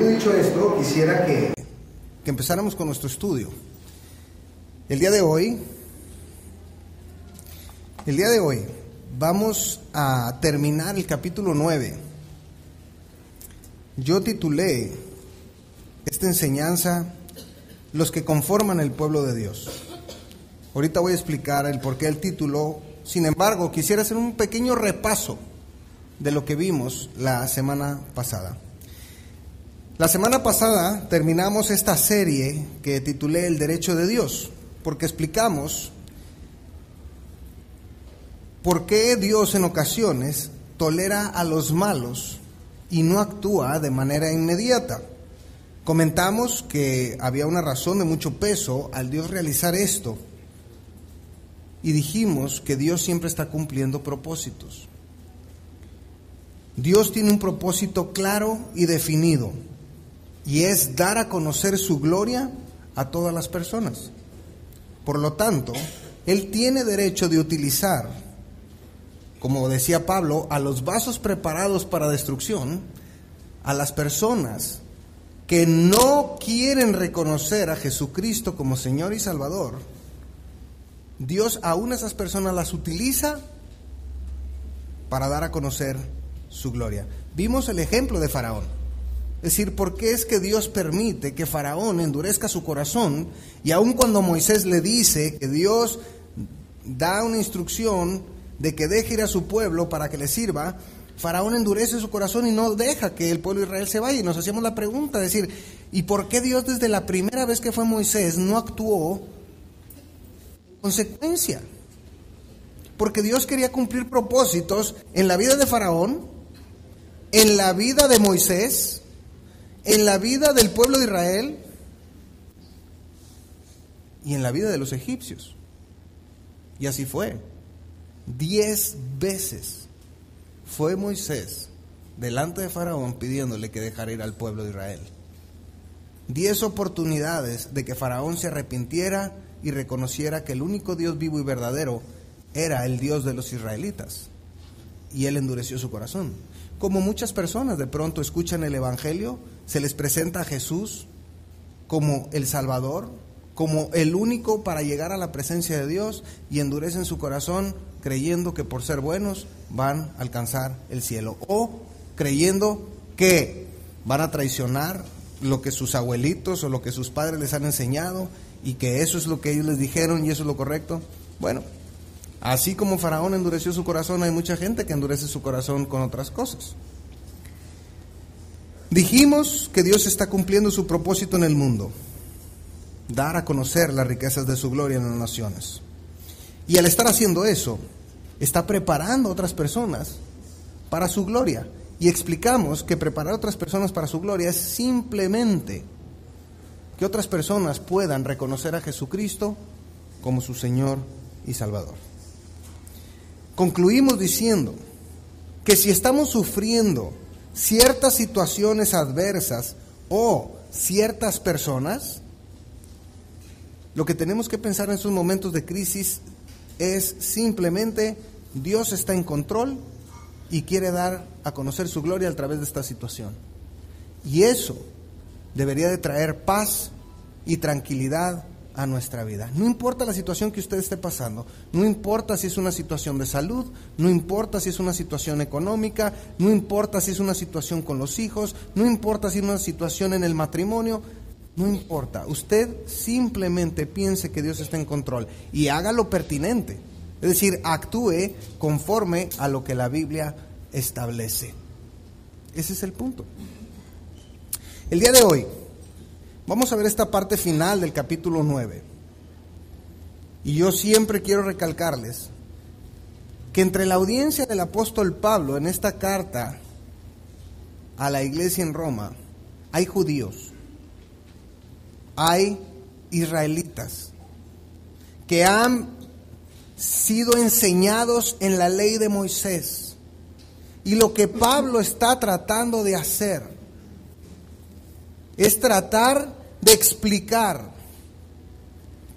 Dicho esto, quisiera que empezáramos con nuestro estudio. El día de hoy vamos a terminar el capítulo 9. Yo titulé esta enseñanza "Los que conforman el pueblo de Dios". Ahorita voy a explicar el porqué del título. Sin embargo, quisiera hacer un pequeño repaso de lo que vimos la semana pasada. La semana pasada terminamos esta serie que titulé "El derecho de Dios", porque explicamos por qué Dios en ocasiones tolera a los malos y no actúa de manera inmediata. Comentamos que había una razón de mucho peso al Dios realizar esto, y dijimos que Dios siempre está cumpliendo propósitos. Dios tiene un propósito claro y definido, y es dar a conocer su gloria a todas las personas. Por lo tanto, Él tiene derecho de utilizar, como decía Pablo, a los vasos preparados para destrucción, a las personas que no quieren reconocer a Jesucristo como Señor y Salvador. Dios aún a esas personas las utiliza para dar a conocer su gloria. Vimos el ejemplo de Faraón. Es decir, ¿por qué es que Dios permite que Faraón endurezca su corazón? Y aun cuando Moisés le dice que Dios da una instrucción de que deje ir a su pueblo para que le sirva, Faraón endurece su corazón y no deja que el pueblo de Israel se vaya. Y nos hacíamos la pregunta, decir, ¿y por qué Dios desde la primera vez que fue Moisés no actuó en consecuencia? Porque Dios quería cumplir propósitos en la vida de Faraón, en la vida de Moisés, en la vida del pueblo de Israel y en la vida de los egipcios. Y así fue. 10 veces fue Moisés delante de Faraón pidiéndole que dejara ir al pueblo de Israel. 10 oportunidades de que Faraón se arrepintiera y reconociera que el único Dios vivo y verdadero era el Dios de los israelitas. Y él endureció su corazón. Como muchas personas de pronto escuchan el Evangelio, se les presenta a Jesús como el Salvador, como el único para llegar a la presencia de Dios, y endurecen su corazón creyendo que por ser buenos van a alcanzar el cielo, o creyendo que van a traicionar lo que sus abuelitos o lo que sus padres les han enseñado, y que eso es lo que ellos les dijeron y eso es lo correcto. Bueno, así como Faraón endureció su corazón, hay mucha gente que endurece su corazón con otras cosas. Dijimos que Dios está cumpliendo su propósito en el mundo, dar a conocer las riquezas de su gloria en las naciones. Y al estar haciendo eso, está preparando a otras personas para su gloria. Y explicamos que preparar a otras personas para su gloria es simplemente que otras personas puedan reconocer a Jesucristo como su Señor y Salvador. Concluimos diciendo que si estamos sufriendo ciertas situaciones adversas o ciertas personas, lo que tenemos que pensar en esos momentos de crisis es simplemente: Dios está en control y quiere dar a conocer su gloria a través de esta situación. Y eso debería de traer paz y tranquilidad a nuestra vida. No importa la situación que usted esté pasando, no importa si es una situación de salud, no importa si es una situación económica, no importa si es una situación con los hijos, no importa si es una situación en el matrimonio, no importa. Usted simplemente piense que Dios está en control y haga lo pertinente. Es decir, actúe conforme a lo que la Biblia establece. Ese es el punto. El día de hoy vamos a ver esta parte final del capítulo 9. Y yo siempre quiero recalcarles que entre la audiencia del apóstol Pablo en esta carta a la iglesia en Roma, hay judíos, hay israelitas que han sido enseñados en la ley de Moisés. Y lo que Pablo está tratando de hacer es tratar de explicar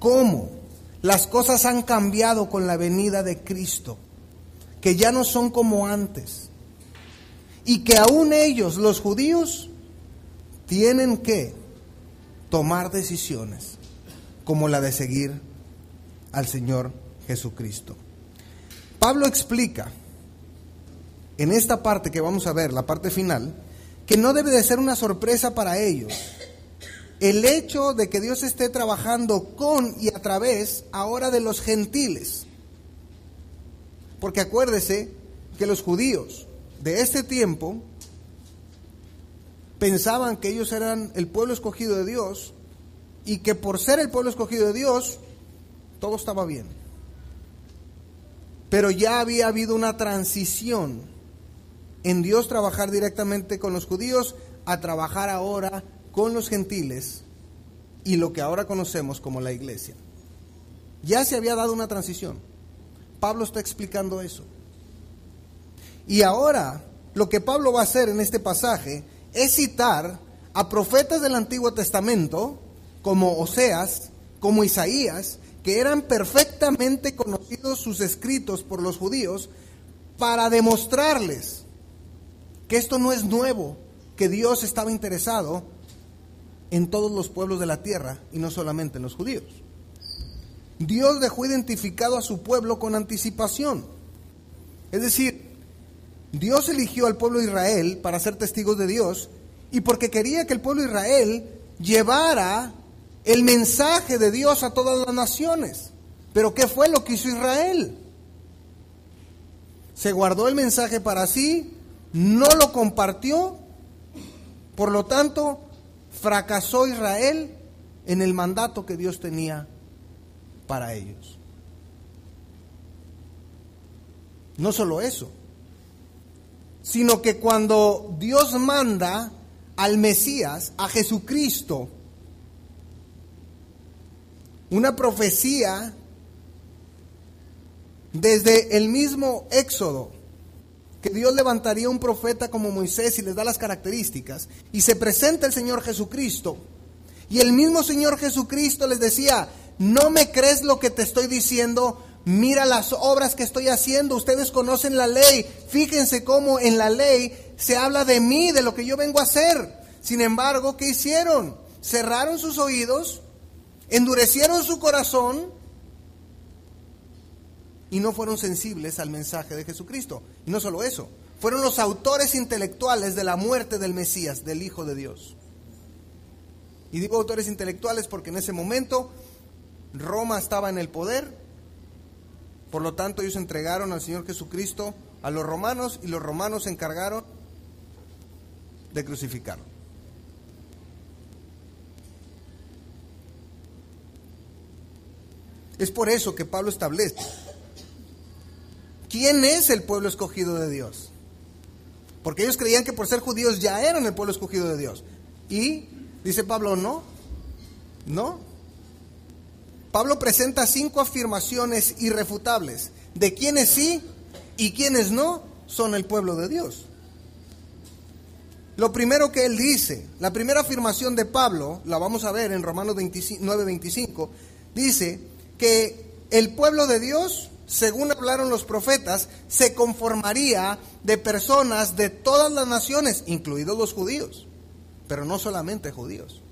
cómo las cosas han cambiado con la venida de Cristo, que ya no son como antes, y que aún ellos, los judíos, tienen que tomar decisiones como la de seguir al Señor Jesucristo. Pablo explica en esta parte que vamos a ver, la parte final, que no debe de ser una sorpresa para ellos el hecho de que Dios esté trabajando con y a través ahora de los gentiles. Porque acuérdese que los judíos de este tiempo pensaban que ellos eran el pueblo escogido de Dios y que por ser el pueblo escogido de Dios, todo estaba bien. Pero ya había habido una transición en Dios trabajar directamente con los judíos a trabajar ahora con los gentiles y lo que ahora conocemos como la iglesia. Ya se había dado una transición. Pablo está explicando eso. Y ahora lo que Pablo va a hacer en este pasaje es citar a profetas del Antiguo Testamento como Oseas, como Isaías, que eran perfectamente conocidos sus escritos por los judíos, para demostrarles que esto no es nuevo, que Dios estaba interesado en todos los pueblos de la tierra y no solamente en los judíos. Dios dejó identificado a su pueblo con anticipación. Es decir, Dios eligió al pueblo de Israel para ser testigos de Dios y porque quería que el pueblo de Israel llevara el mensaje de Dios a todas las naciones. Pero ¿qué fue lo que hizo Israel? Se guardó el mensaje para sí, no lo compartió, por lo tanto, fracasó Israel en el mandato que Dios tenía para ellos. No solo eso, sino que cuando Dios manda al Mesías, a Jesucristo, una profecía desde el mismo Éxodo, que Dios levantaría un profeta como Moisés y les da las características, y se presenta el Señor Jesucristo, y el mismo Señor Jesucristo les decía: no me crees lo que te estoy diciendo, mira las obras que estoy haciendo, ustedes conocen la ley, fíjense cómo en la ley se habla de mí, de lo que yo vengo a hacer. Sin embargo, ¿qué hicieron? Cerraron sus oídos, endurecieron su corazón y no fueron sensibles al mensaje de Jesucristo. Y no solo eso, fueron los autores intelectuales de la muerte del Mesías, del Hijo de Dios. Y digo autores intelectuales porque en ese momento Roma estaba en el poder, por lo tanto ellos entregaron al Señor Jesucristo a los romanos y los romanos se encargaron de crucificarlo. Es por eso que Pablo establece: ¿quién es el pueblo escogido de Dios? Porque ellos creían que por ser judíos ya eran el pueblo escogido de Dios. Y dice Pablo, no. Pablo presenta 5 afirmaciones irrefutables de quienes sí y quienes no son el pueblo de Dios. Lo primero que él dice, la primera afirmación de Pablo, la vamos a ver en Romanos 9:25, dice que el pueblo de Dios, según hablaron los profetas, se conformaría de personas de todas las naciones, incluidos los judíos, pero no solamente judíos.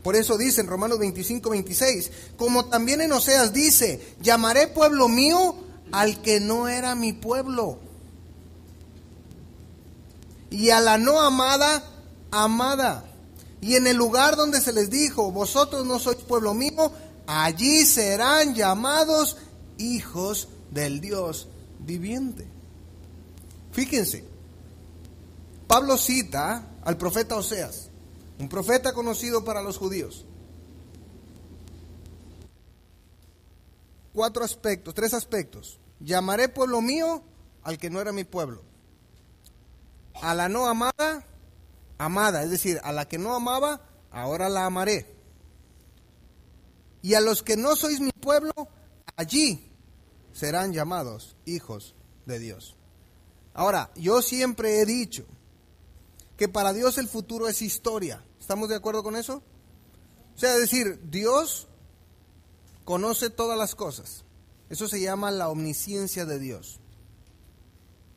Por eso dice en Romanos 25:26, como también en Oseas dice: llamaré pueblo mío al que no era mi pueblo, y a la no amada, amada. Y en el lugar donde se les dijo: vosotros no sois pueblo mío, allí serán llamados hijos del Dios viviente. Fíjense, Pablo cita al profeta Oseas, un profeta conocido para los judíos. 3 aspectos. Llamaré pueblo mío al que no era mi pueblo. A la no amada, amada, es decir, a la que no amaba, ahora la amaré. Y a los que no sois mi pueblo, allí serán llamados hijos de Dios. Ahora, yo siempre he dicho que para Dios el futuro es historia. ¿Estamos de acuerdo con eso? O sea, es decir, Dios conoce todas las cosas. Eso se llama la omnisciencia de Dios.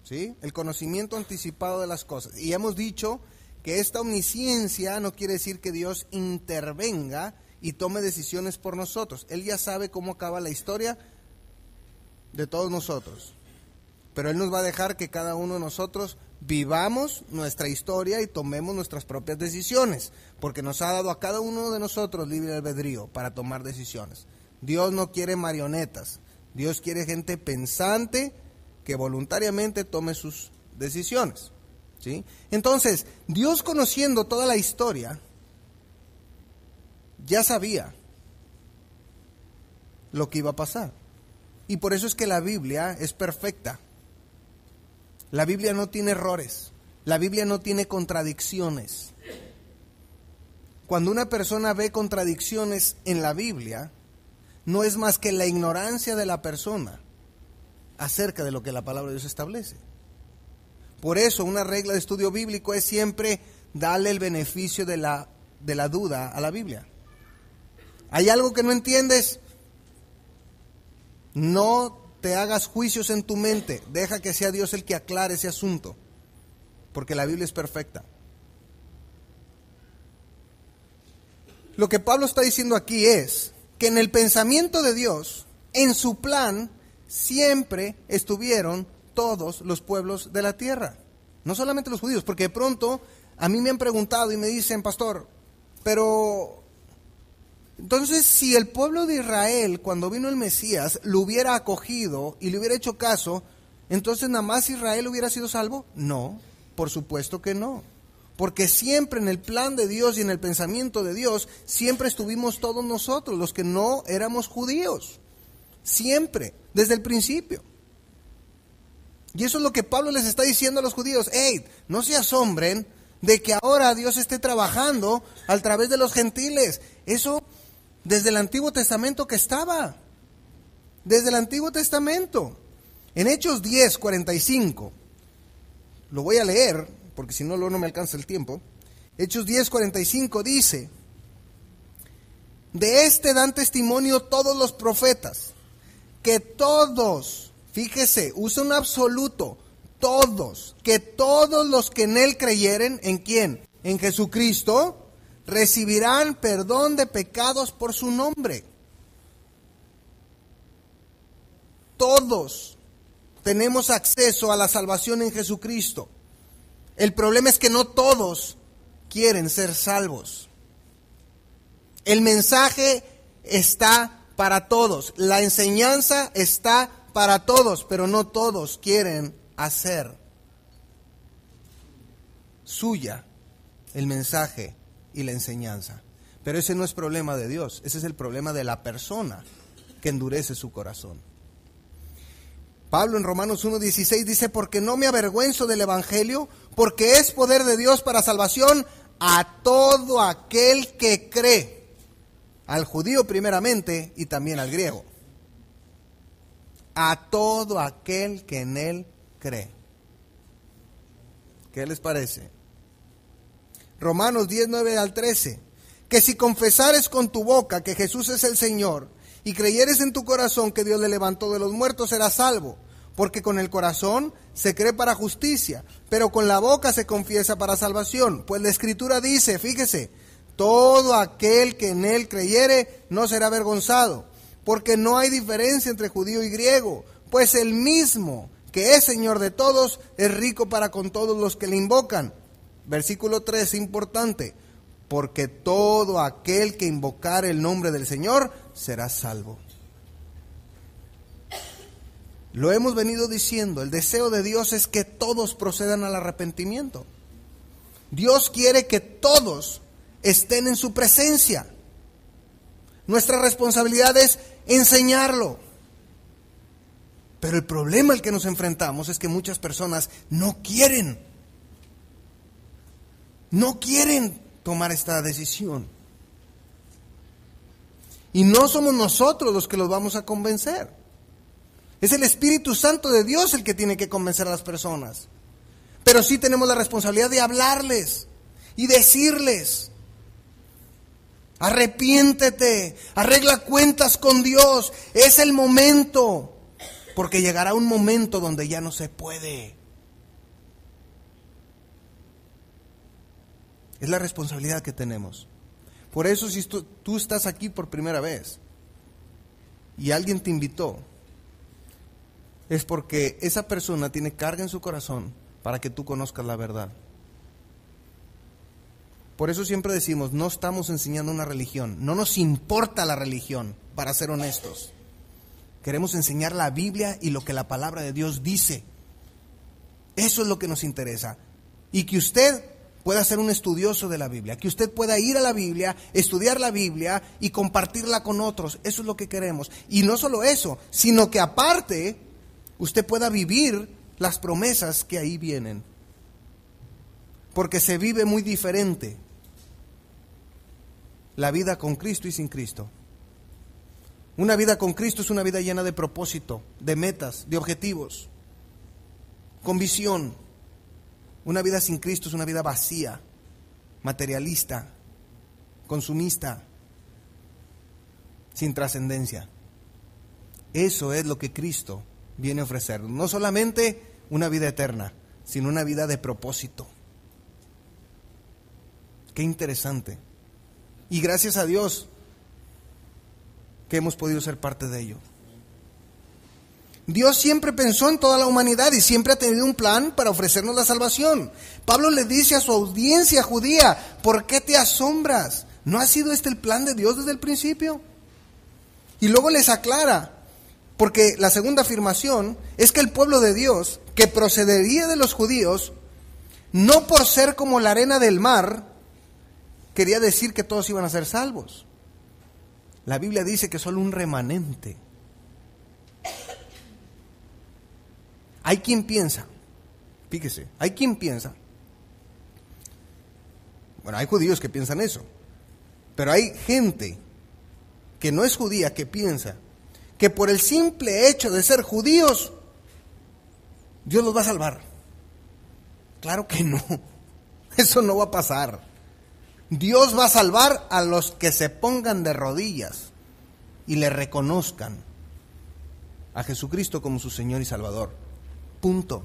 ¿Sí? El conocimiento anticipado de las cosas. Y hemos dicho que esta omnisciencia no quiere decir que Dios intervenga y tome decisiones por nosotros. Él ya sabe cómo acaba la historia de todos nosotros. Pero Él nos va a dejar que cada uno de nosotros vivamos nuestra historia y tomemos nuestras propias decisiones, porque nos ha dado a cada uno de nosotros libre albedrío para tomar decisiones. Dios no quiere marionetas, Dios quiere gente pensante que voluntariamente tome sus decisiones, ¿sí? Entonces, Dios, conociendo toda la historia, ya sabía lo que iba a pasar. Y por eso es que la Biblia es perfecta. La Biblia no tiene errores. La Biblia no tiene contradicciones. Cuando una persona ve contradicciones en la Biblia, no es más que la ignorancia de la persona acerca de lo que la palabra de Dios establece. Por eso una regla de estudio bíblico es siempre darle el beneficio de la duda a la Biblia. ¿Hay algo que no entiendes? No te hagas juicios en tu mente, deja que sea Dios el que aclare ese asunto, porque la Biblia es perfecta. Lo que Pablo está diciendo aquí es que en el pensamiento de Dios, en su plan, siempre estuvieron todos los pueblos de la tierra, no solamente los judíos, porque de pronto a mí me han preguntado y me dicen, pastor, pero entonces, si el pueblo de Israel, cuando vino el Mesías, lo hubiera acogido y le hubiera hecho caso, entonces nada más Israel hubiera sido salvo. No, por supuesto que no. Porque siempre en el plan de Dios y en el pensamiento de Dios, siempre estuvimos todos nosotros, los que no éramos judíos. Siempre, desde el principio. Y eso es lo que Pablo les está diciendo a los judíos. Hey, no se asombren de que ahora Dios esté trabajando a través de los gentiles. Eso desde el Antiguo Testamento que estaba. Desde el Antiguo Testamento. En Hechos 10:45, lo voy a leer, porque si no, luego no me alcanza el tiempo. Hechos 10:45 dice, de este dan testimonio todos los profetas, que todos, fíjese, usa un absoluto, todos, que todos los que en Él creyeren, ¿en quién? En Jesucristo, recibirán perdón de pecados por su nombre. Todos tenemos acceso a la salvación en Jesucristo. El problema es que no todos quieren ser salvos. El mensaje está para todos, la enseñanza está para todos, pero no todos quieren hacer suya el mensaje y la enseñanza. Pero ese no es problema de Dios, ese es el problema de la persona que endurece su corazón. Pablo en Romanos 1:16 dice, porque no me avergüenzo del evangelio, porque es poder de Dios para salvación a todo aquel que cree, al judío primeramente y también al griego. A todo aquel que en él cree. ¿Qué les parece? Romanos 10:9-13, que si confesares con tu boca que Jesús es el Señor y creyeres en tu corazón que Dios le levantó de los muertos, serás salvo, porque con el corazón se cree para justicia, pero con la boca se confiesa para salvación. Pues la Escritura dice, fíjese, todo aquel que en él creyere no será avergonzado, porque no hay diferencia entre judío y griego, pues el mismo que es Señor de todos es rico para con todos los que le invocan. Versículo 3, importante, porque todo aquel que invocare el nombre del Señor será salvo. Lo hemos venido diciendo, el deseo de Dios es que todos procedan al arrepentimiento. Dios quiere que todos estén en su presencia. Nuestra responsabilidad es enseñarlo. Pero el problema al que nos enfrentamos es que muchas personas no quieren tomar esta decisión. Y no somos nosotros los que los vamos a convencer. Es el Espíritu Santo de Dios el que tiene que convencer a las personas. Pero sí tenemos la responsabilidad de hablarles y decirles, arrepiéntete, arregla cuentas con Dios, es el momento, porque llegará un momento donde ya no se puede. Es la responsabilidad que tenemos. Por eso si tú estás aquí por primera vez y alguien te invitó, es porque esa persona tiene carga en su corazón para que tú conozcas la verdad. Por eso siempre decimos, no estamos enseñando una religión, no nos importa la religión, para ser honestos. Queremos enseñar la Biblia y lo que la palabra de Dios dice. Eso es lo que nos interesa. Y que usted pueda ser un estudioso de la Biblia, que usted pueda ir a la Biblia, estudiar la Biblia y compartirla con otros. Eso es lo que queremos. Y no solo eso, sino que aparte usted pueda vivir las promesas que ahí vienen. Porque se vive muy diferente la vida con Cristo y sin Cristo. Una vida con Cristo es una vida llena de propósito, de metas, de objetivos, con visión. Una vida sin Cristo es una vida vacía, materialista, consumista, sin trascendencia. Eso es lo que Cristo viene a ofrecer. No solamente una vida eterna, sino una vida de propósito. Qué interesante. Y gracias a Dios que hemos podido ser parte de ello. Dios siempre pensó en toda la humanidad y siempre ha tenido un plan para ofrecernos la salvación. Pablo le dice a su audiencia judía, ¿por qué te asombras? ¿No ha sido este el plan de Dios desde el principio? Y luego les aclara, porque la segunda afirmación es que el pueblo de Dios, que procedería de los judíos, no por ser como la arena del mar, quería decir que todos iban a ser salvos. La Biblia dice que solo un remanente. Hay quien piensa, fíjese, hay quien piensa, bueno, hay judíos que piensan eso, pero hay gente que no es judía que piensa que por el simple hecho de ser judíos, Dios los va a salvar. Claro que no, eso no va a pasar. Dios va a salvar a los que se pongan de rodillas y le reconozcan a Jesucristo como su Señor y Salvador. Punto.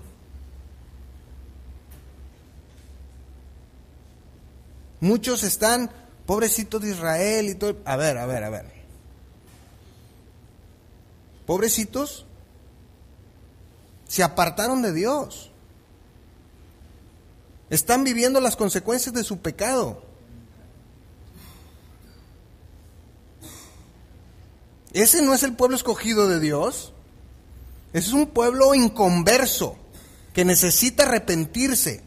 Muchos están, pobrecitos de Israel y todo. A ver. Pobrecitos, se apartaron de Dios. Están viviendo las consecuencias de su pecado. Ese no es el pueblo escogido de Dios. Ese es un pueblo inconverso que necesita arrepentirse,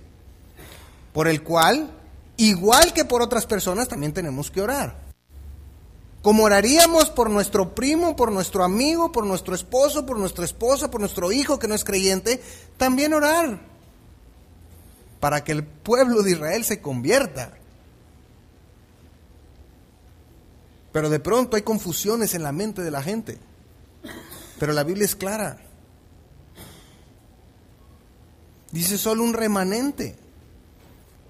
por el cual, igual que por otras personas, también tenemos que orar. Como oraríamos por nuestro primo, por nuestro amigo, por nuestro esposo, por nuestra esposa, por nuestro hijo que no es creyente, también orar para que el pueblo de Israel se convierta. Pero de pronto hay confusiones en la mente de la gente. Pero la Biblia es clara. Dice solo un remanente.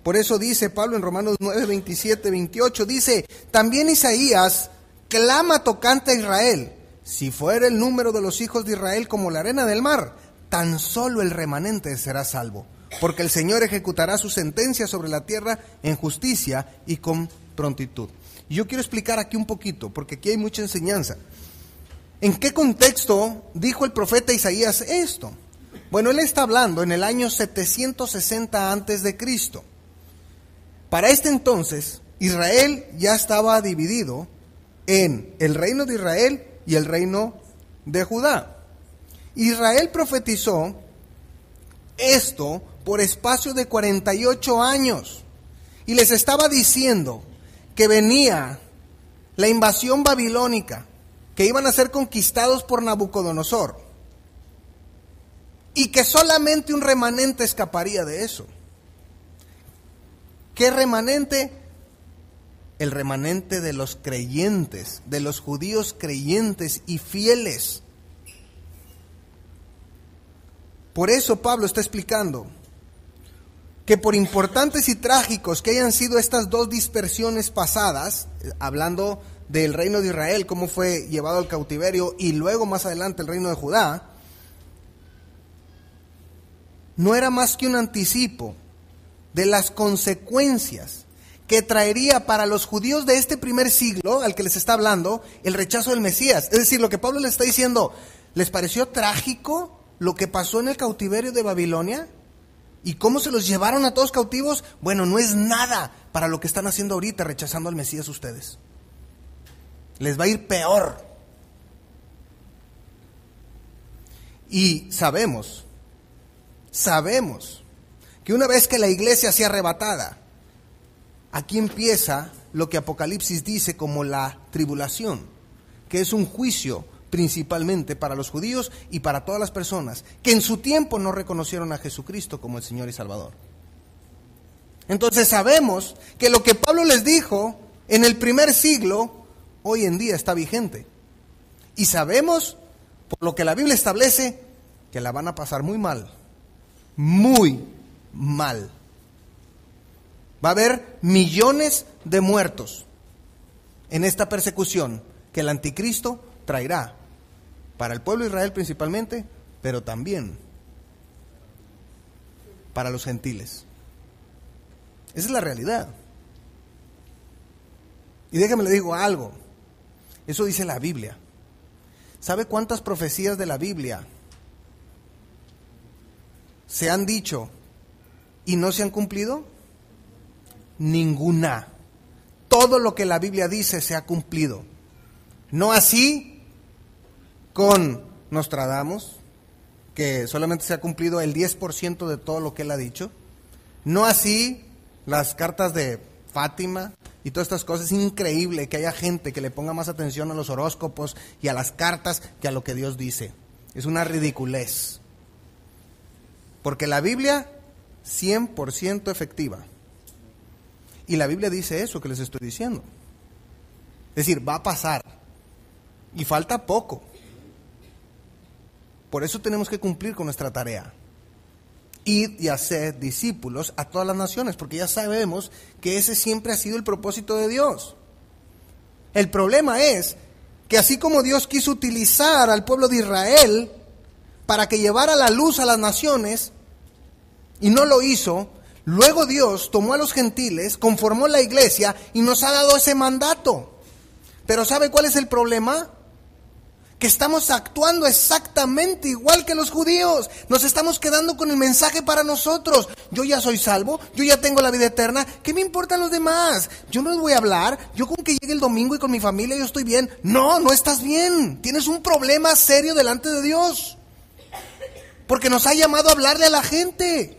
Por eso dice Pablo en Romanos 9, 27, 28, dice, también Isaías clama tocante a Israel, si fuera el número de los hijos de Israel como la arena del mar, tan solo el remanente será salvo, porque el Señor ejecutará su sentencia sobre la tierra en justicia y con prontitud. Y yo quiero explicar aquí un poquito, porque aquí hay mucha enseñanza. ¿En qué contexto dijo el profeta Isaías esto? Bueno, él está hablando en el año 760 antes de Cristo. Para este entonces, Israel ya estaba dividido en el reino de Israel y el reino de Judá. Israel profetizó esto por espacio de 48 años y les estaba diciendo que venía la invasión babilónica, que iban a ser conquistados por Nabucodonosor y que solamente un remanente escaparía de eso. ¿Qué remanente? El remanente de los creyentes, de los judíos creyentes y fieles. Por eso Pablo está explicando que por importantes y trágicos que hayan sido estas dos dispersiones pasadas, hablando del reino de Israel, cómo fue llevado al cautiverio, y luego más adelante el reino de Judá, no era más que un anticipo de las consecuencias que traería para los judíos de este primer siglo, al que les está hablando, el rechazo del Mesías. Es decir, lo que Pablo les está diciendo, ¿les pareció trágico lo que pasó en el cautiverio de Babilonia? ¿Y cómo se los llevaron a todos cautivos? Bueno, no es nada para lo que están haciendo ahorita, rechazando al Mesías ustedes. Les va a ir peor. Y sabemos que una vez que la iglesia sea arrebatada, aquí empieza lo que Apocalipsis dice como la tribulación, que es un juicio principalmente para los judíos y para todas las personas que en su tiempo no reconocieron a Jesucristo como el Señor y Salvador. Entonces sabemos que lo que Pablo les dijo en el primer siglo, hoy en día está vigente. Y sabemos, por lo que la Biblia establece, que la van a pasar muy mal. Muy mal. Va a haber millones de muertos en esta persecución que el anticristo traerá para el pueblo de Israel principalmente, pero también para los gentiles. Esa es la realidad. Y déjame le digo algo. Eso dice la Biblia. ¿Sabe cuántas profecías de la Biblia se han dicho y no se han cumplido? Ninguna. Todo lo que la Biblia dice se ha cumplido. No así con Nostradamus, que solamente se ha cumplido el 10% de todo lo que él ha dicho. No así las cartas de Fátima y todas estas cosas. Es increíble que haya gente que le ponga más atención a los horóscopos y a las cartas que a lo que Dios dice. Es una ridiculez. Porque la Biblia, 100% efectiva. Y la Biblia dice eso que les estoy diciendo. Es decir, va a pasar. Y falta poco. Por eso tenemos que cumplir con nuestra tarea. Id y hacer discípulos a todas las naciones, porque ya sabemos que ese siempre ha sido el propósito de Dios. El problema es que así como Dios quiso utilizar al pueblo de Israel para que llevara la luz a las naciones, y no lo hizo, luego Dios tomó a los gentiles, conformó la iglesia y nos ha dado ese mandato. Pero ¿sabe cuál es el problema? Que estamos actuando exactamente igual que los judíos. Nos estamos quedando con el mensaje para nosotros. Yo ya soy salvo, yo ya tengo la vida eterna. ¿Qué me importan los demás? Yo no les voy a hablar. Yo con que llegue el domingo y con mi familia yo estoy bien. No, no estás bien. Tienes un problema serio delante de Dios. Porque nos ha llamado a hablarle a la gente.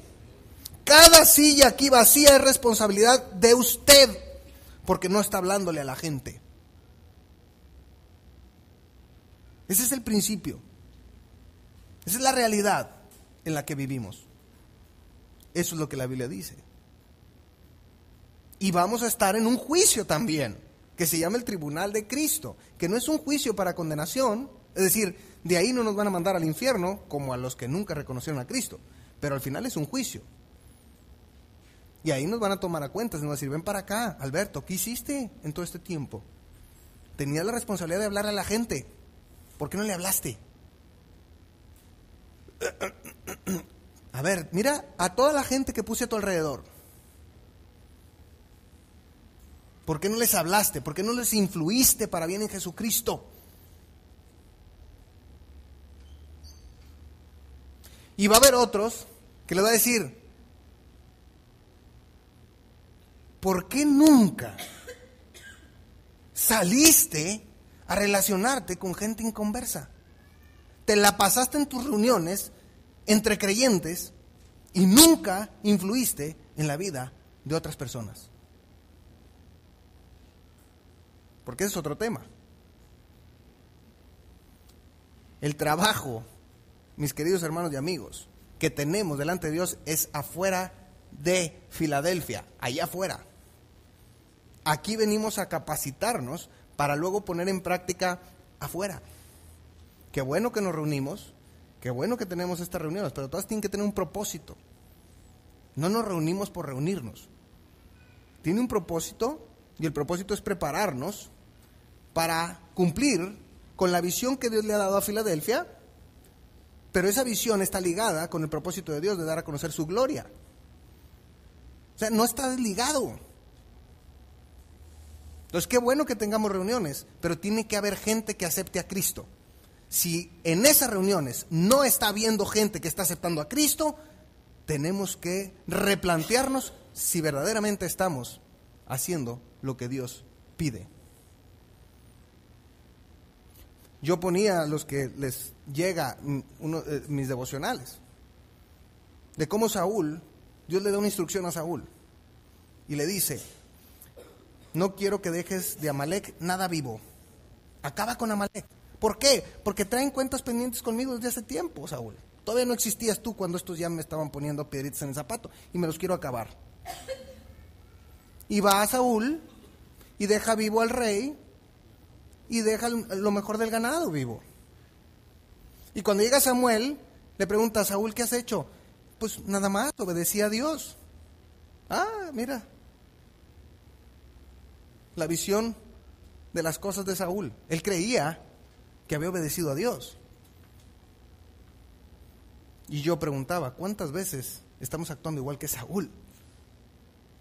Cada silla aquí vacía es responsabilidad de usted. Porque no está hablándole a la gente. Ese es el principio. Esa es la realidad en la que vivimos. Eso es lo que la Biblia dice. Y vamos a estar en un juicio también, que se llama el tribunal de Cristo, que no es un juicio para condenación, es decir, de ahí no nos van a mandar al infierno como a los que nunca reconocieron a Cristo, pero al final es un juicio. Y ahí nos van a tomar a cuentas, nos van a decir, ven para acá, Alberto, ¿qué hiciste en todo este tiempo? Tenías la responsabilidad de hablarle a la gente. ¿Por qué no le hablaste? A ver, mira a toda la gente que puse a tu alrededor. ¿Por qué no les hablaste? ¿Por qué no les influiste para bien en Jesucristo? Y va a haber otros que le va a decir, ¿por qué nunca saliste a relacionarte con gente inconversa? Te la pasaste en tus reuniones entre creyentes y nunca influiste en la vida de otras personas. Porque ese es otro tema. El trabajo, mis queridos hermanos y amigos, que tenemos delante de Dios es afuera de Filadelfia, allá afuera. Aquí venimos a capacitarnos para luego poner en práctica afuera. Qué bueno que nos reunimos, qué bueno que tenemos estas reuniones, pero todas tienen que tener un propósito. No nos reunimos por reunirnos. Tiene un propósito y el propósito es prepararnos para cumplir con la visión que Dios le ha dado a Filadelfia, pero esa visión está ligada con el propósito de Dios de dar a conocer su gloria. O sea, no está desligado. Entonces, qué bueno que tengamos reuniones, pero tiene que haber gente que acepte a Cristo. Si en esas reuniones no está habiendo gente que está aceptando a Cristo, tenemos que replantearnos si verdaderamente estamos haciendo lo que Dios pide. Yo ponía a los que les llega mis devocionales, de cómo Saúl, Dios le da una instrucción a Saúl y le dice: no quiero que dejes de Amalek nada vivo, acaba con Amalek. ¿Por qué? Porque traen cuentas pendientes conmigo desde hace tiempo, Saúl. Todavía no existías tú cuando estos ya me estaban poniendo piedritas en el zapato y me los quiero acabar. Y va a Saúl y deja vivo al rey y deja lo mejor del ganado vivo. Y cuando llega Samuel, le pregunta a Saúl: ¿qué has hecho? Pues nada más, obedecí a Dios. Ah, mira, la visión de las cosas de Saúl. Él creía que había obedecido a Dios. Y yo preguntaba: ¿cuántas veces estamos actuando igual que Saúl?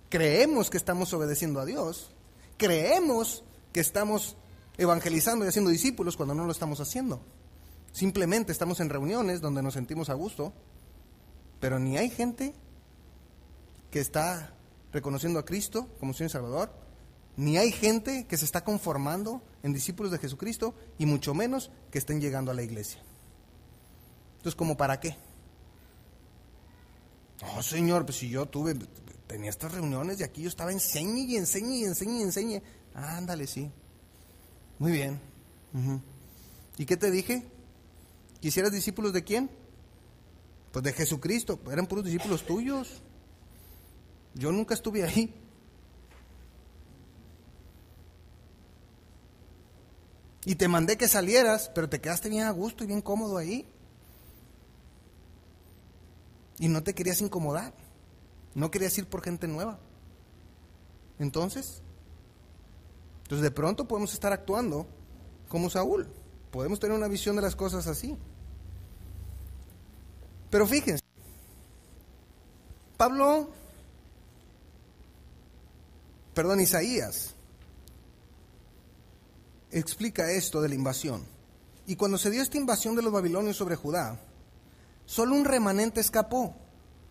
Creemos que estamos obedeciendo a Dios, creemos que estamos evangelizando y haciendo discípulos cuando no lo estamos haciendo. Simplemente estamos en reuniones donde nos sentimos a gusto, pero ni hay gente que está reconociendo a Cristo como Señor y Salvador, ni hay gente que se está conformando en discípulos de Jesucristo, y mucho menos que estén llegando a la iglesia. Entonces, ¿cómo para qué? No, Señor, pues si yo tenía estas reuniones y aquí yo estaba enseñe y enseñe y enseñe y enseñe. Ándale, sí. Muy bien. ¿Y qué te dije? ¿Quisieras discípulos de quién? Pues de Jesucristo. Eran puros discípulos tuyos. Yo nunca estuve ahí. Y te mandé que salieras, pero te quedaste bien a gusto y bien cómodo ahí. Y no te querías incomodar. No querías ir por gente nueva. Entonces de pronto podemos estar actuando como Saúl. Podemos tener una visión de las cosas así. Pero fíjense, Isaías explica esto de la invasión. Y cuando se dio esta invasión de los babilonios sobre Judá, solo un remanente escapó,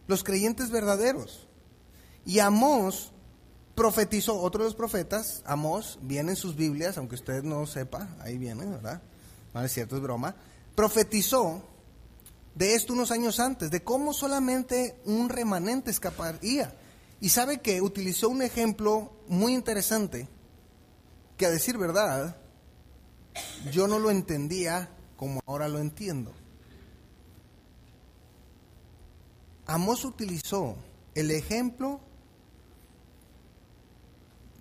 los creyentes verdaderos. Y Amós profetizó, otro de los profetas, Amós, viene en sus Biblias, aunque usted no sepa, ahí viene, ¿verdad? No es cierto, es broma. Profetizó de esto unos años antes, de cómo solamente un remanente escaparía. Y sabe que utilizó un ejemplo muy interesante, que a decir verdad, yo no lo entendía como ahora lo entiendo. Amós utilizó el ejemplo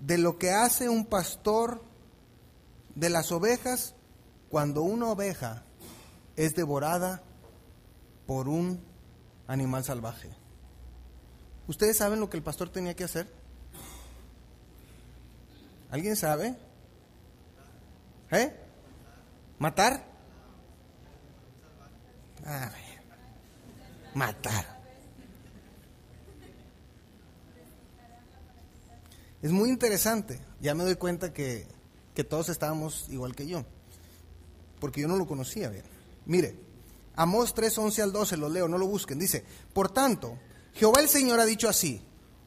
de lo que hace un pastor de las ovejas cuando una oveja es devorada por un animal salvaje. ¿Ustedes saben lo que el pastor tenía que hacer? ¿Alguien sabe? ¿Matar? Matar. Es muy interesante. Ya me doy cuenta que todos estábamos igual que yo, porque yo no lo conocía bien. Mire, Amós 3, 11 al 12, lo leo, no lo busquen. Dice: por tanto, Jehová el Señor ha dicho así: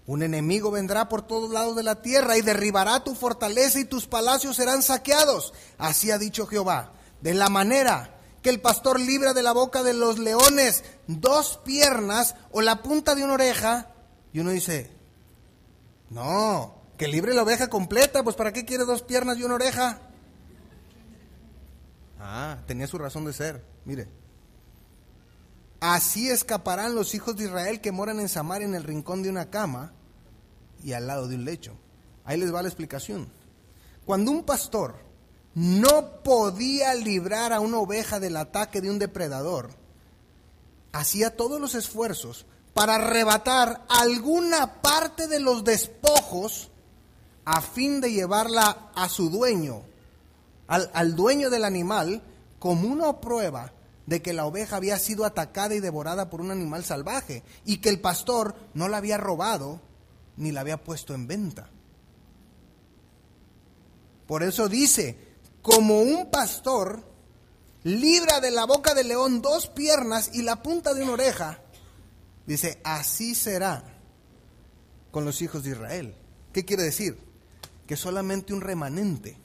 un enemigo vendrá por todos lados de la tierra y derribará tu fortaleza y tus palacios serán saqueados. Así ha dicho Jehová. De la manera que el pastor libra de la boca de los leones 2 piernas o la punta de una oreja. Y uno dice: no, que libre la oveja completa, pues ¿para qué quiere 2 piernas y una oreja? Tenía su razón de ser. Mire: así escaparán los hijos de Israel que moran en Samaria, en el rincón de una cama y al lado de un lecho. Ahí les va la explicación. Cuando un pastor no podía librar a una oveja del ataque de un depredador, hacía todos los esfuerzos para arrebatar alguna parte de los despojos a fin de llevarla a su dueño, al dueño del animal, como una prueba de que la oveja había sido atacada y devorada por un animal salvaje y que el pastor no la había robado ni la había puesto en venta. Por eso dice, como un pastor libra de la boca del león 2 piernas y la punta de una oreja, dice, así será con los hijos de Israel. ¿Qué quiere decir? Que solamente un remanente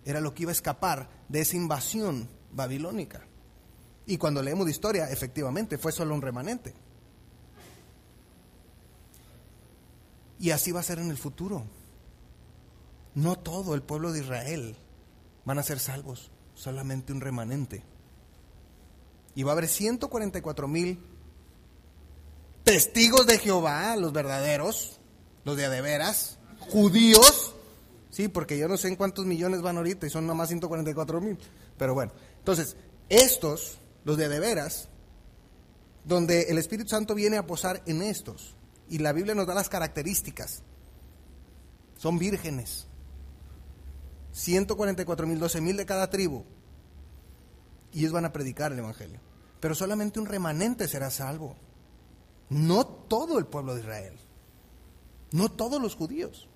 era lo que iba a escapar de esa invasión babilónica. Y cuando leemos de historia, efectivamente, fue solo un remanente. Y así va a ser en el futuro. No todo el pueblo de Israel van a ser salvos, solamente un remanente. Y va a haber 144,000 testigos de Jehová, los verdaderos, los de veras, judíos. Sí, porque yo no sé en cuántos millones van ahorita y son nada más 144,000. Pero bueno, entonces, estos, los de veras, donde el Espíritu Santo viene a posar en estos. Y la Biblia nos da las características. Son vírgenes. 144,000, 12,000 de cada tribu. Y ellos van a predicar el Evangelio. Pero solamente un remanente será salvo. No todo el pueblo de Israel. No todos los judíos.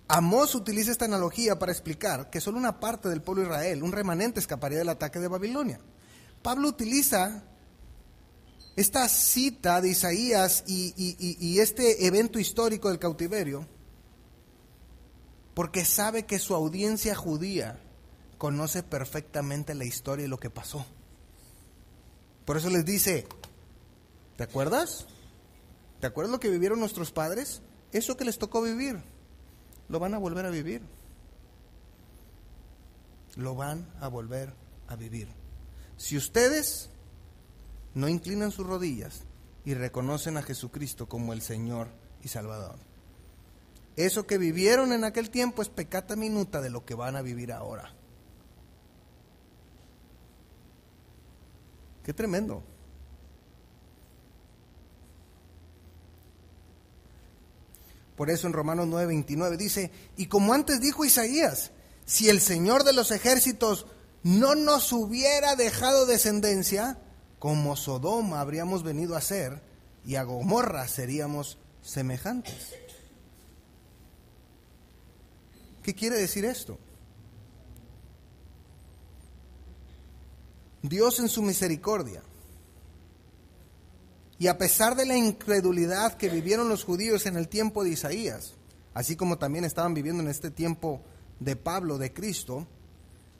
Amós utiliza esta analogía para explicar que solo una parte del pueblo de Israel, un remanente, escaparía del ataque de Babilonia. Pablo utiliza esta cita de Isaías y este evento histórico del cautiverio porque sabe que su audiencia judía conoce perfectamente la historia y lo que pasó. Por eso les dice, ¿te acuerdas? ¿Te acuerdas lo que vivieron nuestros padres? Eso que les tocó vivir, lo van a volver a vivir. Lo van a volver a vivir. Si ustedes no inclinan sus rodillas y reconocen a Jesucristo como el Señor y Salvador, eso que vivieron en aquel tiempo es peccata minuta de lo que van a vivir ahora. ¡Qué tremendo! Por eso en Romanos 9:29 dice, y como antes dijo Isaías, si el Señor de los ejércitos no nos hubiera dejado descendencia, como Sodoma habríamos venido a ser, y a Gomorra seríamos semejantes. ¿Qué quiere decir esto? Dios en su misericordia, y a pesar de la incredulidad que vivieron los judíos en el tiempo de Isaías, así como también estaban viviendo en este tiempo de Pablo, de Cristo,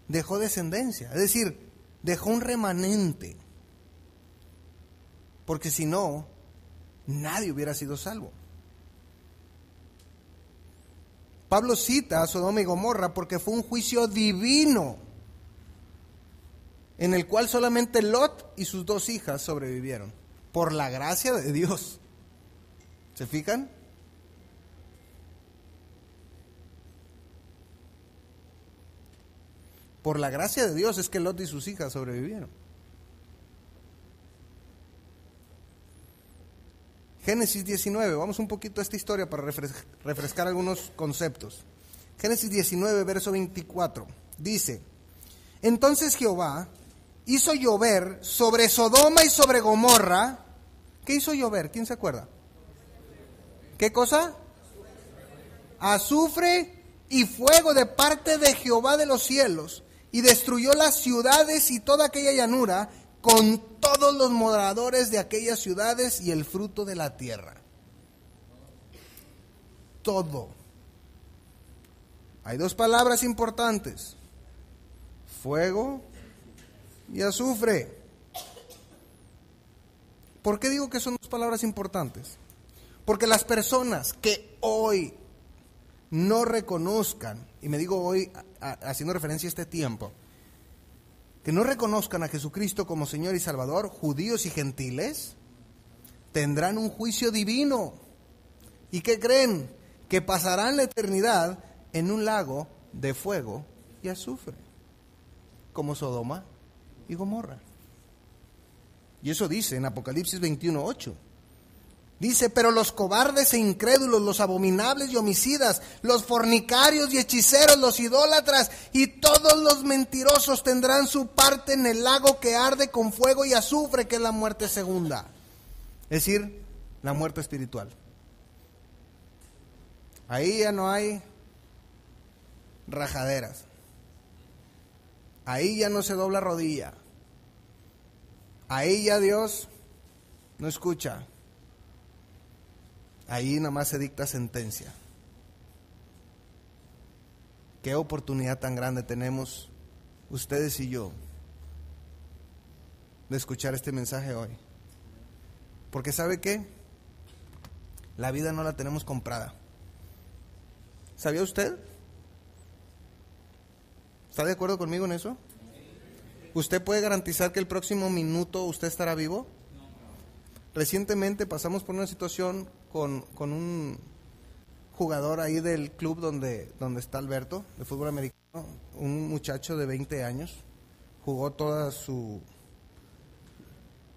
dejó descendencia, es decir, dejó un remanente, porque si no, nadie hubiera sido salvo. Pablo cita a Sodoma y Gomorra porque fue un juicio divino, en el cual solamente Lot y sus 2 hijas sobrevivieron, por la gracia de Dios. ¿Se fijan? Por la gracia de Dios es que Lot y sus hijas sobrevivieron. Génesis 19, vamos un poquito a esta historia para refrescar algunos conceptos. Génesis 19, verso 24, dice, entonces Jehová hizo llover sobre Sodoma y sobre Gomorra. ¿Qué hizo llover? ¿Quién se acuerda? ¿Qué cosa? Azufre y fuego de parte de Jehová de los cielos, y destruyó las ciudades y toda aquella llanura, con todos los moradores de aquellas ciudades y el fruto de la tierra. Todo. Hay 2 palabras importantes: fuego y azufre. ¿Por qué digo que son 2 palabras importantes? Porque las personas que hoy no reconozcan, y me digo hoy haciendo referencia a este tiempo, que no reconozcan a Jesucristo como Señor y Salvador, judíos y gentiles, tendrán un juicio divino. ¿Y qué creen? Que pasarán la eternidad en un lago de fuego y azufre, como Sodoma y Gomorra. Y eso dice en Apocalipsis 21:8. Dice, pero los cobardes e incrédulos, los abominables y homicidas, los fornicarios y hechiceros, los idólatras y todos los mentirosos tendrán su parte en el lago que arde con fuego y azufre, que es la muerte segunda. Es decir, la muerte espiritual. Ahí ya no hay rajaderas. Ahí ya no se dobla rodilla. Ahí ya Dios no escucha. Ahí nada más se dicta sentencia. Qué oportunidad tan grande tenemos ustedes y yo de escuchar este mensaje hoy. Porque ¿sabe qué? La vida no la tenemos comprada. ¿Sabía usted? ¿Está de acuerdo conmigo en eso? ¿Usted puede garantizar que el próximo minuto usted estará vivo? Recientemente pasamos por una situación con un jugador ahí del club donde está Alberto, de fútbol americano, un muchacho de 20 años, jugó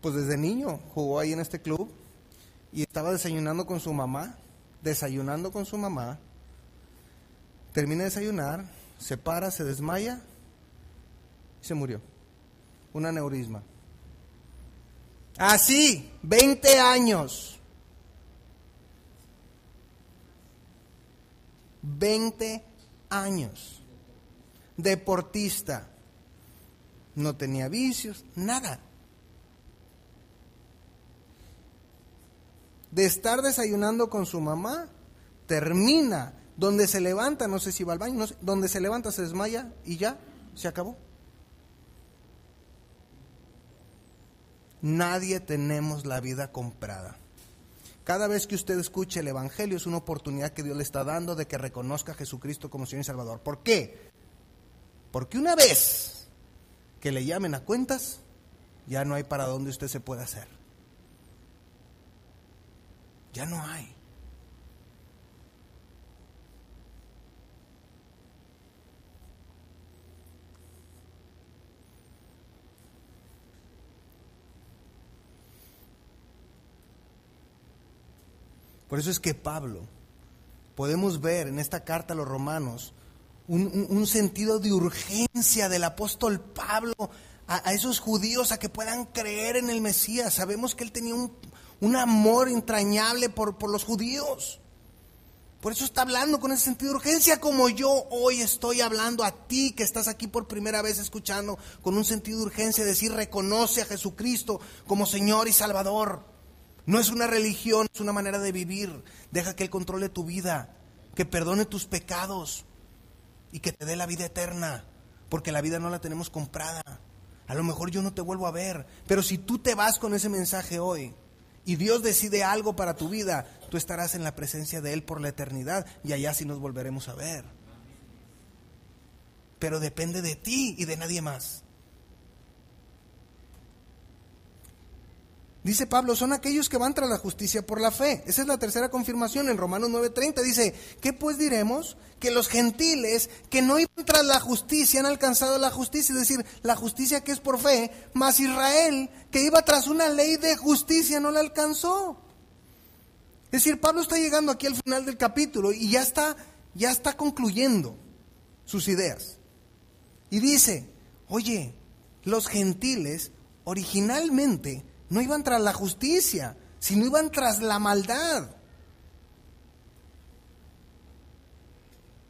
pues desde niño jugó ahí en este club y estaba desayunando con su mamá, termina de desayunar, se para, se desmaya y se murió. Un aneurisma. Así, 20 años. 20 años. Deportista. No tenía vicios, nada. De estar desayunando con su mamá, termina, donde se levanta, no sé si va al baño, no sé, donde se levanta se desmaya y ya, se acabó. Nadie tenemos la vida comprada. Cada vez que usted escuche el Evangelio es una oportunidad que Dios le está dando de que reconozca a Jesucristo como Señor y Salvador. ¿Por qué? Porque una vez que le llamen a cuentas, ya no hay para dónde usted se pueda hacer. Ya no hay. Por eso es que Pablo, podemos ver en esta carta a los romanos un sentido de urgencia del apóstol Pablo a esos judíos a que puedan creer en el Mesías. Sabemos que él tenía un amor entrañable por los judíos. Por eso está hablando con ese sentido de urgencia, como yo hoy estoy hablando a ti que estás aquí por primera vez escuchando, con un sentido de urgencia, decir, reconoce a Jesucristo como Señor y Salvador. No es una religión, es una manera de vivir. Deja que Él controle tu vida, que perdone tus pecados y que te dé la vida eterna, porque la vida no la tenemos comprada. A lo mejor yo no te vuelvo a ver, pero si tú te vas con ese mensaje hoy y Dios decide algo para tu vida, tú estarás en la presencia de Él por la eternidad y allá sí nos volveremos a ver. Pero depende de ti y de nadie más. Dice Pablo, son aquellos que van tras la justicia por la fe. Esa es la tercera confirmación en Romanos 9:30. Dice, ¿qué pues diremos? Que los gentiles que no iban tras la justicia han alcanzado la justicia. Es decir, la justicia que es por fe, mas Israel que iba tras una ley de justicia no la alcanzó. Es decir, Pablo está llegando aquí al final del capítulo y ya está concluyendo sus ideas. Y dice, oye, los gentiles originalmente no iban tras la justicia, sino iban tras la maldad.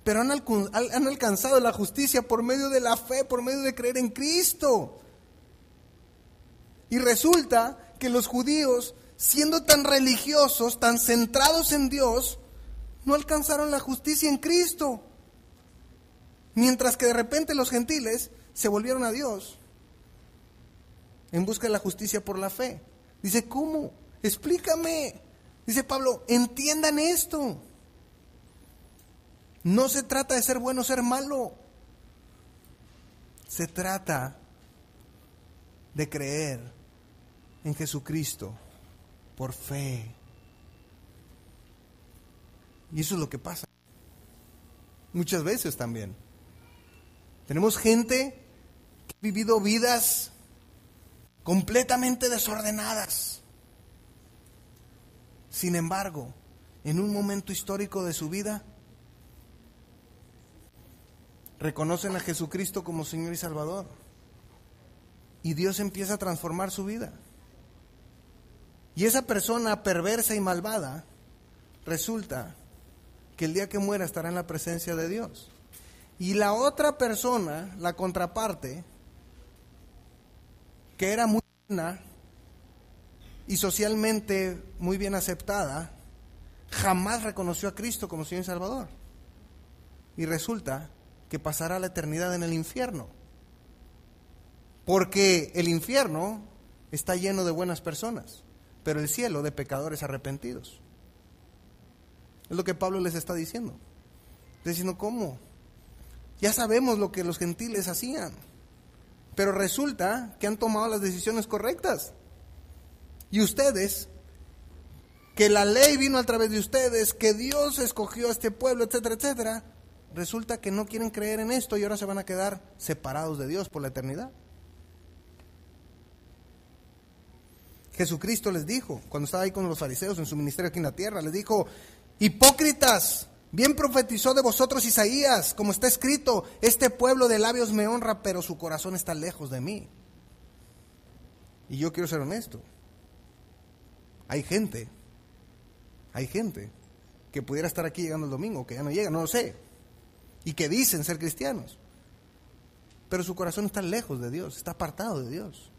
Pero han alcanzado la justicia por medio de la fe, por medio de creer en Cristo. Y resulta que los judíos, siendo tan religiosos, tan centrados en Dios, no alcanzaron la justicia en Cristo. Mientras que de repente los gentiles se volvieron a Dios en busca de la justicia por la fe. Dice, ¿cómo? Explícame. Dice Pablo, entiendan esto. No se trata de ser bueno o ser malo. Se trata de creer en Jesucristo por fe. Y eso es lo que pasa muchas veces también. Tenemos gente que ha vivido vidas completamente desordenadas. Sin embargo, en un momento histórico de su vida, reconocen a Jesucristo como Señor y Salvador. Y Dios empieza a transformar su vida. Y esa persona perversa y malvada resulta que el día que muera estará en la presencia de Dios. Y la otra persona, la contraparte, que era muy buena y socialmente muy bien aceptada, jamás reconoció a Cristo como Señor y Salvador. Y resulta que pasará la eternidad en el infierno. Porque el infierno está lleno de buenas personas, pero el cielo de pecadores arrepentidos. Es lo que Pablo les está diciendo. Está diciendo, ¿cómo? Ya sabemos lo que los gentiles hacían, pero resulta que han tomado las decisiones correctas. Y ustedes, que la ley vino a través de ustedes, que Dios escogió a este pueblo, etcétera, etcétera, resulta que no quieren creer en esto y ahora se van a quedar separados de Dios por la eternidad. Jesucristo les dijo, cuando estaba ahí con los fariseos en su ministerio aquí en la tierra, les dijo, hipócritas, bien profetizó de vosotros Isaías, como está escrito, este pueblo de labios me honra, pero su corazón está lejos de mí. Y yo quiero ser honesto. Hay gente que pudiera estar aquí llegando el domingo, que ya no llega, no lo sé, y que dicen ser cristianos, pero su corazón está lejos de Dios, está apartado de Dios.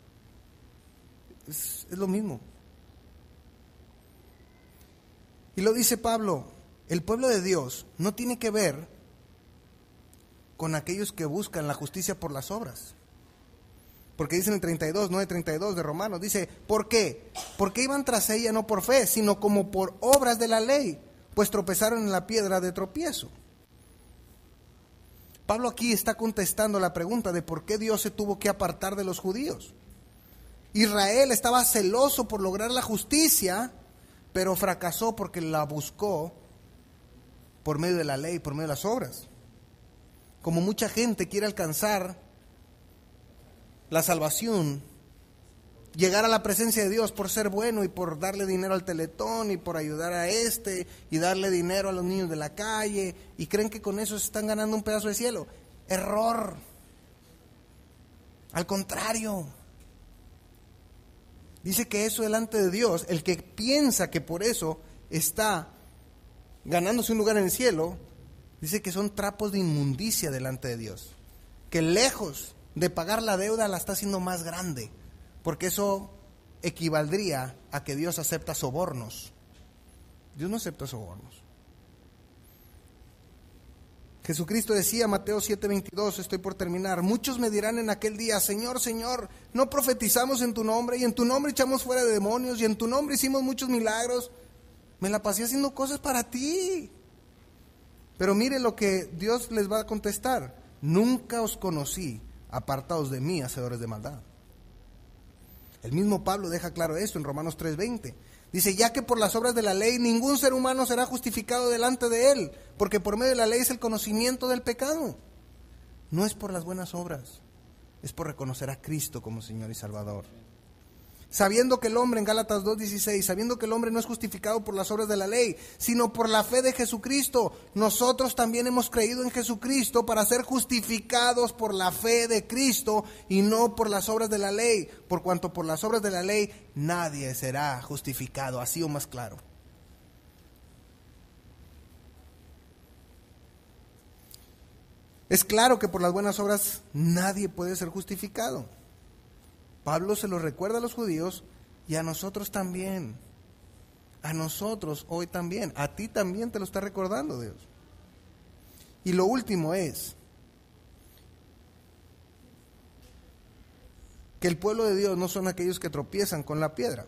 Es lo mismo. Y lo dice Pablo, el pueblo de Dios no tiene que ver con aquellos que buscan la justicia por las obras. Porque dice en el 32, 9:32 de Romanos, dice, ¿por qué? Porque iban tras ella no por fe, sino como por obras de la ley, pues tropezaron en la piedra de tropiezo. Pablo aquí está contestando la pregunta de por qué Dios se tuvo que apartar de los judíos. Israel estaba celoso por lograr la justicia, pero fracasó porque la buscó por medio de la ley, por medio de las obras. Como mucha gente quiere alcanzar la salvación, llegar a la presencia de Dios por ser bueno y por darle dinero al Teletón y por ayudar a y darle dinero a los niños de la calle, y creen que con eso se están ganando un pedazo de cielo. Error. Al contrario. Dice que eso delante de Dios, el que piensa que por eso está ganándose un lugar en el cielo, dice que son trapos de inmundicia delante de Dios. Que lejos de pagar la deuda la está haciendo más grande, porque eso equivaldría a que Dios acepta sobornos. Dios no acepta sobornos. Jesucristo decía, Mateo 7:22, estoy por terminar, muchos me dirán en aquel día, Señor, Señor, ¿no profetizamos en tu nombre? Y en tu nombre echamos fuera de demonios, y en tu nombre hicimos muchos milagros. Me la pasé haciendo cosas para ti. Pero mire lo que Dios les va a contestar. Nunca os conocí, apartados de mí, hacedores de maldad. El mismo Pablo deja claro esto en Romanos 3:20. Dice, ya que por las obras de la ley ningún ser humano será justificado delante de él, porque por medio de la ley es el conocimiento del pecado. No es por las buenas obras, es por reconocer a Cristo como Señor y Salvador. Sabiendo que el hombre, en Gálatas 2:16, sabiendo que el hombre no es justificado por las obras de la ley, sino por la fe de Jesucristo, nosotros también hemos creído en Jesucristo para ser justificados por la fe de Cristo y no por las obras de la ley, por cuanto por las obras de la ley nadie será justificado, así o más claro. Es claro que por las buenas obras nadie puede ser justificado. Pablo se lo recuerda a los judíos y a nosotros también. A nosotros hoy también. A ti también te lo está recordando Dios. Y lo último es que el pueblo de Dios no son aquellos que tropiezan con la piedra.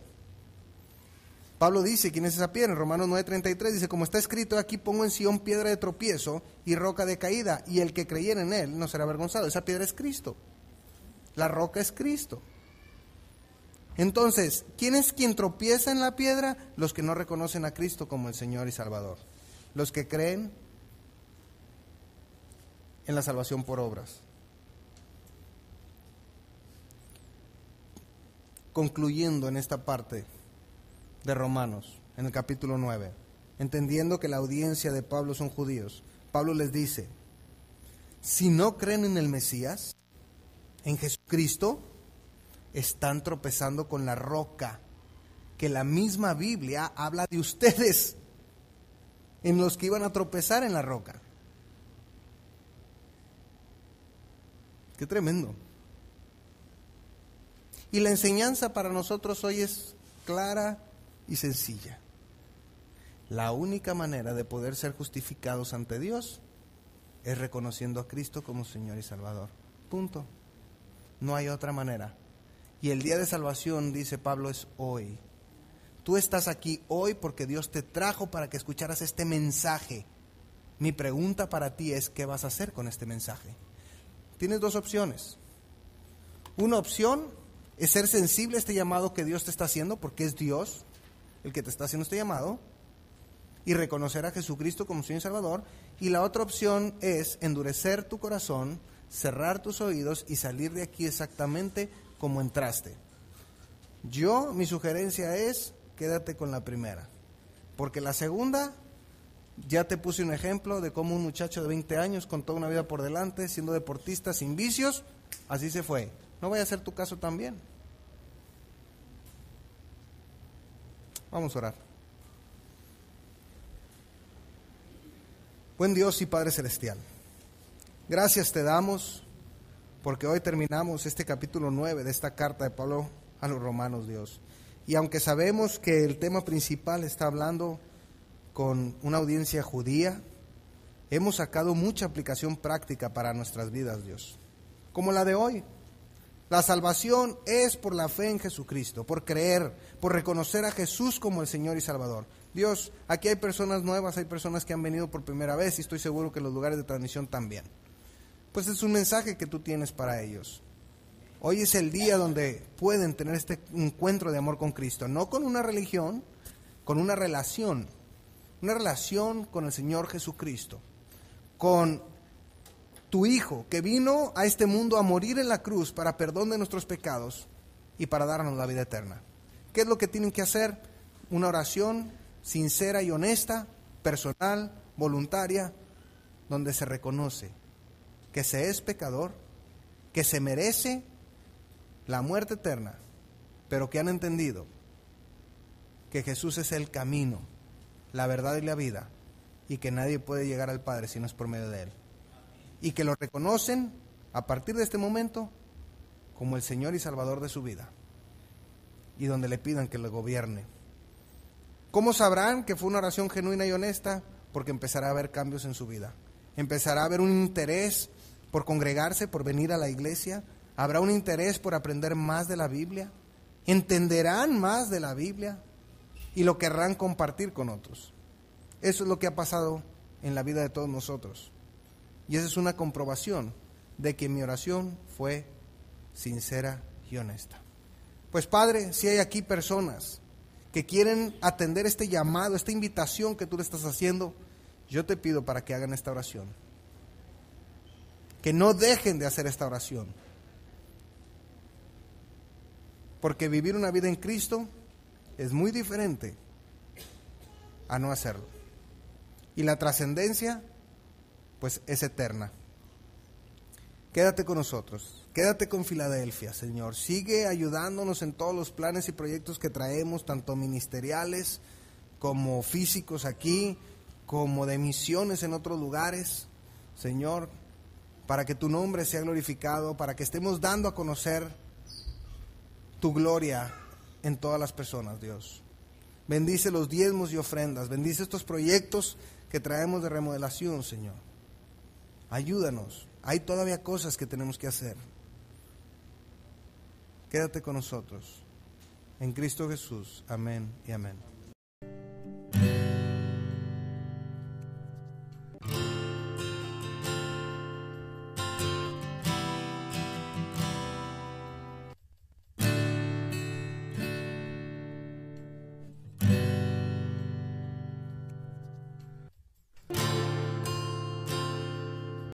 Pablo dice, ¿quién es esa piedra? En Romanos 9:33 dice, como está escrito, aquí pongo en Sión piedra de tropiezo y roca de caída, y el que creyere en él no será avergonzado. Esa piedra es Cristo. La roca es Cristo. Entonces, ¿quién es quien tropieza en la piedra? Los que no reconocen a Cristo como el Señor y Salvador. Los que creen en la salvación por obras. Concluyendo en esta parte de Romanos, en el capítulo 9, entendiendo que la audiencia de Pablo son judíos, Pablo les dice, si no creen en el Mesías, en Jesucristo, están tropezando con la roca que la misma Biblia habla de ustedes. en los que iban a tropezar en la roca. Qué tremendo. Y la enseñanza para nosotros hoy es clara y sencilla. La única manera de poder ser justificados ante Dios es reconociendo a Cristo como Señor y Salvador. Punto. No hay otra manera. Y el día de salvación, dice Pablo, es hoy. Tú estás aquí hoy porque Dios te trajo para que escucharas este mensaje. Mi pregunta para ti es, ¿qué vas a hacer con este mensaje? Tienes dos opciones. Una opción es ser sensible a este llamado que Dios te está haciendo, porque es Dios el que te está haciendo este llamado, y reconocer a Jesucristo como Señor y Salvador. Y la otra opción es endurecer tu corazón, cerrar tus oídos y salir de aquí exactamente como entraste. Mi sugerencia es, quédate con la primera, porque la segunda, ya te puse un ejemplo de cómo un muchacho de 20 años con toda una vida por delante, siendo deportista sin vicios, así se fue. No vaya a ser tu caso también. Vamos a orar. Buen Dios y Padre Celestial, gracias te damos porque hoy terminamos este capítulo 9 de esta carta de Pablo a los romanos, Dios. Y aunque sabemos que el tema principal está hablando con una audiencia judía, hemos sacado mucha aplicación práctica para nuestras vidas, Dios. Como la de hoy. La salvación es por la fe en Jesucristo, por creer, por reconocer a Jesús como el Señor y Salvador. Dios, aquí hay personas nuevas, hay personas que han venido por primera vez y estoy seguro que los lugares de transmisión también. Pues es un mensaje que tú tienes para ellos. Hoy es el día donde pueden tener este encuentro de amor con Cristo, no con una religión, con una relación con el Señor Jesucristo, con tu Hijo que vino a este mundo a morir en la cruz para perdón de nuestros pecados y para darnos la vida eterna. ¿Qué es lo que tienen que hacer? Una oración sincera y honesta, personal, voluntaria, donde se reconoce que se es pecador, que se merece la muerte eterna, pero que han entendido que Jesús es el camino, la verdad y la vida, y que nadie puede llegar al Padre si no es por medio de Él. Y que lo reconocen a partir de este momento como el Señor y Salvador de su vida, y donde le pidan que lo gobierne. ¿Cómo sabrán que fue una oración genuina y honesta? Porque empezará a haber cambios en su vida. Empezará a haber un interés por congregarse, por venir a la iglesia. Habrá un interés por aprender más de la Biblia. Entenderán más de la Biblia y lo querrán compartir con otros. Eso es lo que ha pasado en la vida de todos nosotros. Y esa es una comprobación de que mi oración fue sincera y honesta. Pues Padre, si hay aquí personas que quieren atender este llamado, esta invitación que tú le estás haciendo, yo te pido para que hagan esta oración. Que no dejen de hacer esta oración. Porque vivir una vida en Cristo es muy diferente a no hacerlo. Y la trascendencia, pues es eterna. Quédate con nosotros, quédate con Filadelfia, Señor. Sigue ayudándonos en todos los planes y proyectos que traemos, tanto ministeriales como físicos aquí, como de misiones en otros lugares, Señor, para que tu nombre sea glorificado, para que estemos dando a conocer tu gloria en todas las personas, Dios. Bendice los diezmos y ofrendas, bendice estos proyectos que traemos de remodelación, Señor. Ayúdanos, hay todavía cosas que tenemos que hacer. Quédate con nosotros. En Cristo Jesús, amén y amén.